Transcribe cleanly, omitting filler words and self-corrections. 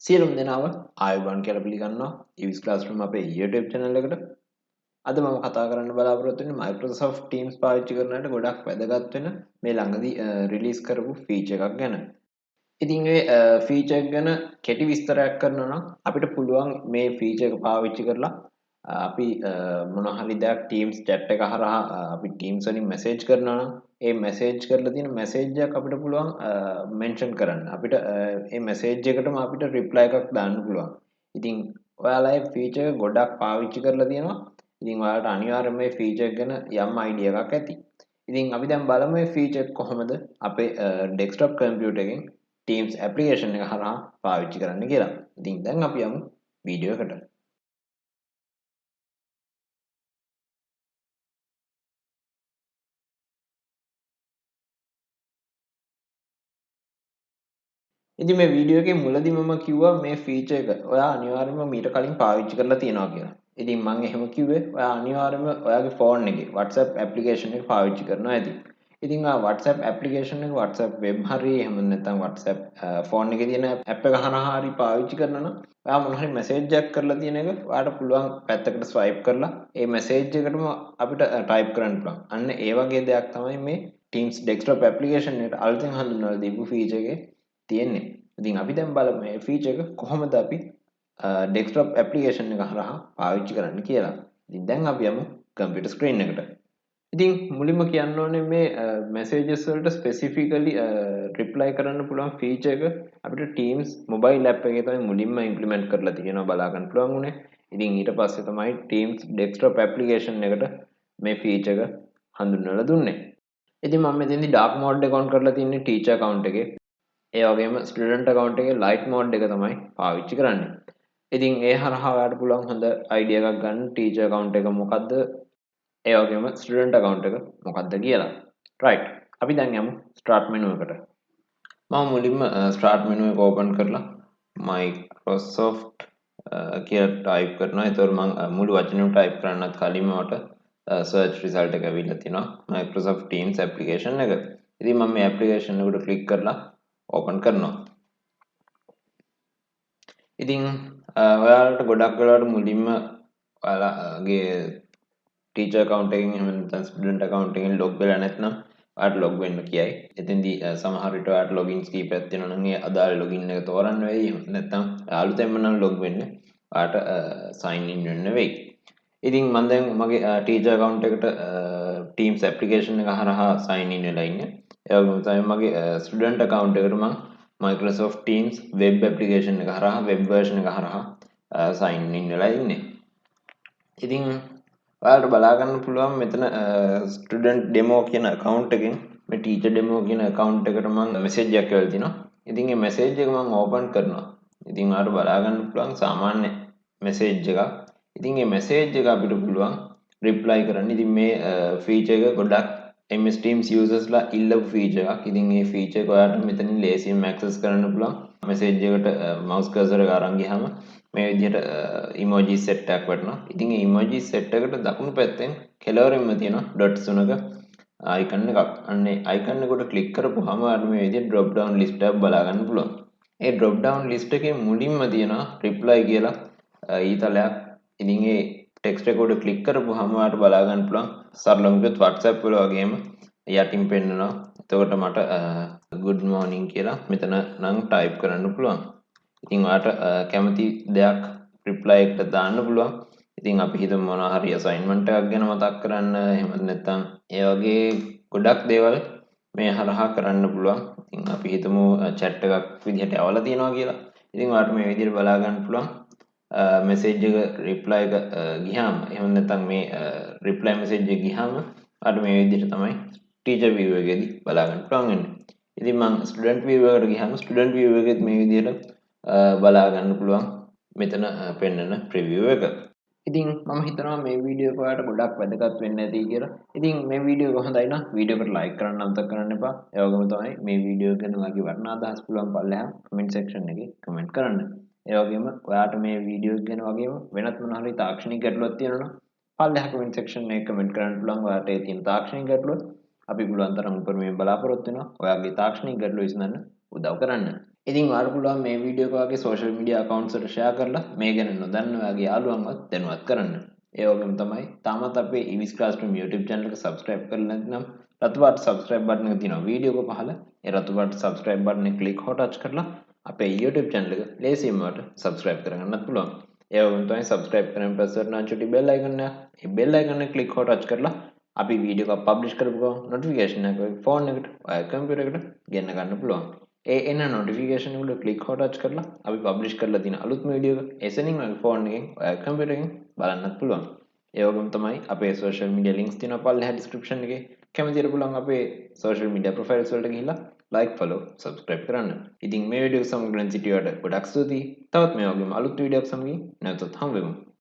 සියලුම දෙනාව ආයුබෝවන් කියලා පිළිගන්නවා EWIS Classroom අපේ YouTube channel එකට. අද මම කතා කරන්න බලාපොරොත්තු වෙන්නේ Microsoft Teams පාවිච්චි කරනකොට ගොඩක් වැදගත් වෙන මේ ළඟදී රිලීස් කරපු ෆීචර් එකක් ගැන. ඉතින් ඒ ෆීචර් එක ගැන කෙටි විස්තරයක් කරනවා නම් අපිට පුළුවන් මේ ෆීචර් එක පාවිච්චි කරලා අපි මොනවා හරි දෙයක් Teams chat එක හරහා අපි Teams වලින් මැසේජ් කරනවා නම් ඒ මැසේජ් කරලා තියෙන මැසේජ් එකක් අපිට පුළුවන් මෙන්ෂන් කරන්න. අපිට ඒ මැසේජ් එකටම අපිට රිප්ලයි එකක් දාන්න පුළුවන්. ඉතින් ඔයාලා මේ ෆීචර් එක ගොඩක් පාවිච්චි කරලා තියෙනවා. ඉතින් ඔයාලට අනිවාර්යයෙන්ම මේ ෆීචර් එක ගැන යම් අයිඩියා එකක් ඇති. ඉතින් අපි දැන් බලමු මේ ෆීචර් එක කොහොමද අපේ ඩෙස්ක්ටොප් කම්පියුටර් එකෙන් Teams application එක හරහා පාවිච්චි කරන්න කියලා. ඉතින් දැන් අපි යමු වීඩියෝ එකට. ඉතින් මේ වීඩියෝ එකේ මුලදී මම කිව්වා මේ ෆීචර් එක ඔයා අනිවාර්යයෙන්ම මීට කලින් පාවිච්චි කරලා තියෙනවා කියලා. ඉතින් මම එහෙම කිව්වේ ඔයා අනිවාර්යයෙන්ම ඔයාගේ ෆෝන් එකේ WhatsApp application එක පාවිච්චි කරනවා ඇති. ඉතින් ඔයා WhatsApp application එක WhatsApp web හරි එහෙම නැත්නම් WhatsApp ෆෝන් එකේ තියෙන app එක හරහා හරි පාවිච්චි කරනවා නම් ඔයා මොන හරි message එකක් කරලා තියෙන එක ඔයාට පුළුවන් පැත්තකට swipe කරලා ඒ message එකටම අපිට type කරන්න පුළුවන්. අන්න ඒ වගේ දෙයක් තමයි මේ Teams desktop application එකට අලුතෙන් හඳුන්වලා දීපු feature එකේ තියෙන්නේ. ඉතින් අපි දැන් බලමු මේ ෆීචර් එක කොහොමද අපි ඩෙස්ක්ටොප් ඇප්ලිකේෂන් එක හරහා පාවිච්චි කරන්න කියලා. ඉතින් දැන් අපි යමු කම්පියුටර් ස්ක්‍රීන් එකට. ඉතින් මුලින්ම කියන්න ඕනේ මේ මැසේජස් වලට ස්පෙસિෆිකලි රිප්ලයි කරන්න පුළුවන් ෆීචර් එක අපිට Teams මොබයිල් ඇප් එකේ තමයි මුලින්ම ඉම්ප්ලිමන්ට් කරලා තියෙනවා බලා ගන්න පුළුවන් උනේ. ඉතින් ඊට පස්සේ තමයි Teams ඩෙස්ක්ටොප් ඇප්ලිකේෂන් එකට මේ ෆීචර් එක හඳුන්වලා දුන්නේ. ඉතින් මම මෙතෙන්දි ඩාර්ක් මෝඩ් එක ඔන් කරලා තින්නේ ටීචර් account එකේ. ඒ වගේම ස්ටුඩන්ට් account එකේ ලයිට් මෝඩ් එක තමයි පාවිච්චි කරන්නේ. ඉතින් ඒ හරහා ඔයාලට පුළුවන් හොඳ අයිඩියා එකක් ගන්න ටීචර් account එක මොකද්ද? ඒ වගේම ස්ටුඩන්ට් account එක මොකද්ද කියලා. right. අපි දැන් යමු start menu එකට. මම මුලින්ම start menu එක open කරලා Microsoft කියලා type කරනවා. ඒතකොට මම මුළු වචනේම type කරන්නත් කලින් මට search result එක ඇවිල්ලා තිනවා Microsoft Teams application එක. ඉතින් මම මේ application එකට click කරලා open කරනවා. ඉතින් ඔයාලට ගොඩක් වෙලාවට මුලින්ම ඔයාලගේ ටීචර් account එකකින් එහෙම නැත්නම් ස්ටුඩන්ට් account එකකින් log වෙලා නැත්නම් ඔයාලට log වෙන්න කියයි. එතෙන්දී සමහර විට ඔයාලට logins කීපයක් තියෙනවා නම් ඒ අදාළ login එක තෝරන්න වෙයි. එහෙම නැත්නම් අලුතෙන්ම නම් log වෙන්නේ ඔයාලට sign in වෙන්න වෙයි. ඉතින් මම දැන් මගේ ටීචර් account එකට Teams application එක හරහා sign in වෙලා ඉන්නේ. ඒ වගේම තමයි මගේ ස්ටුඩන්ට් account එකට මම Microsoft Teams web application එක හරහා web version එක හරහා sign in වෙලා ඉන්නේ. ඉතින් ඔයාලට බලා ගන්න පුළුවන් මෙතන student demo කියන account එකෙන් මේ teacher demo කියන account එකට මම message එකක් කරලා තිනවා. ඉතින් මේ message එක මම open කරනවා. ඉතින් ඔයාලට බලා ගන්න පුළුවන් සාමාන්‍ය message එකක්. ඉතින් මේ message එක අපිට පුළුවන් reply කරන්න. ඉතින් මේ feature එක ගොඩක් MS Teams users ලා ඉල්ලපු feature එකක්. ඉතින් මේ feature එක ඔයාලට මෙතනින් ලේසියෙන් access කරන්න පුළුවන්. message එකට mouse cursor එක අරන් ගියාම මේ විදිහට emoji set එකක් වටනවා. ඉතින් මේ emoji set එකට දකුණු පැත්තෙන් කෙළවරින්ම තියෙනවා dots තුනක icon එකක්. අන්න ඒ icon එකට click කරපුවාම ඔයාලට මේ විදිහට drop down list එකක් බලා ගන්න පුළුවන්. ඒ drop down list එකේ මුලින්ම තියෙනවා reply කියලා ඊතලයක්. ඉතින් ඒ ටෙක්ස්ට් එක උඩ ක්ලික් කරපුවාම ඔයාලට බලා ගන්න පුළුවන් සරලවම කිව්වොත් WhatsApp වල වගේම යටින් පෙන්නනවා. එතකොට මට good morning කියලා මෙතන නම් type කරන්න පුළුවන්. ඉතින් ඔයාලට කැමති දෙයක් reply එකට දාන්න පුළුවන්. ඉතින් අපි හිතමු මොනවා හරි assignment එකක් ගැන මතක් කරන්න එහෙම නැත්නම් ඒ වගේ ගොඩක් දේවල් මේ හරහා කරන්න පුළුවන්. ඉතින් අපි හිතමු chat එකක් විදිහට යවලා තියෙනවා කියලා. ඉතින් ඔයාලට මේ විදිහට බලා ගන්න පුළුවන්. message එක reply එක ගියාම එහෙම නැත්නම් මේ reply message එක ගියාම අර මේ විදිහට තමයි teacher view එකේදී බලා ගන්න පුළුවන් වෙන්නේ. ඉතින් මම student view එකට ගියාම student view එකෙත් මේ විදිහට බලා ගන්න පුළුවන් මෙතන පෙන්නන preview එක. ඉතින් මම හිතනවා මේ වීඩියෝ එක ඔයාලට ගොඩක් වැදගත් වෙන්න ඇති කියලා. ඉතින් මේ වීඩියෝ එක හොඳයි නම් වීඩියෝ එකට like කරන්න අමතක කරන්න එපා. ඒ වගේම තමයි මේ වීඩියෝ ගැන ඔයාගේ වටිනා අදහස් පුළුවන් පල්ලෙහා comment section එකේ comment කරන්න. ඒ වගේම ඔයාට මේ වීඩියෝ ගැන වගේම වෙනත් මොන හරි තාක්ෂණික ගැටලුවක් තියෙනවා නම් පල්ලෙහා comment section එකේ comment කරන්න පුළුවන්. ඔයාට ඒ තියෙන තාක්ෂණික ගැටලුව අපි පුළුවන් තරම් උපරිමයෙන් බලාපොරොත්තු වෙනවා. ඔයාගේ තාක්ෂණික ගැටලුව විසඳන්න උදව් කරන්න. ඉතින් ඔයාලට පුළුවන් මේ වීඩියෝ එක ඔයාගේ social media accounts වලට share කරලා මේ ගැන නොදන්න ඔයාගේ යාළුවන්වත් දැනුවත් කරන්න. ඒ වගේම තමයි තාමත් අපේ EWIS Classroom YouTube channel එක subscribe කරලා නැත්නම් රතු පාට subscribe button එක තියෙනවා වීඩියෝ එක පහළ. ඒ රතු පාට subscribe button එක click හෝ touch කරලා අපේ YouTube channel එක ලේසියෙන්ම ඔයාලට subscribe කරගන්නත් පුළුවන්. ඒ වගේම තමයි subscribe කරන press කරන චුටි bell icon එක. ඒ bell icon එක click හෝ touch කරලා අපි වීඩියෝ එකක් publish කරපු ගමන් notification එක ඔයාගේ phone එකට ඔයාගේ computer එකට ගෙන්න ගන්න පුළුවන්. ඒ එන notification එකට click හෝ touch කරලා අපි publish කරලා තියෙන අලුත්ම වීඩියෝ එක එසනින් ඔයාගේ phone එකෙන් ඔයාගේ computer එකෙන් බලන්නත් පුළුවන්. ඒ වගේම තමයි අපේ social media links තියෙනවා පල්ලෙහා description එකේ. කැමතිද පුළුවන් අපේ social media profiles වලට ගිහිල්ලා like follow subscribe කරන්න. ඉතින් මේ වීඩියෝ එක සමග ගලන් සිටියට ගොඩක් ස්තුතියි. තවත් මේ වගේම අලුත් වීඩියෝ එකක් සමගින් නැවතත් හමු වෙමු.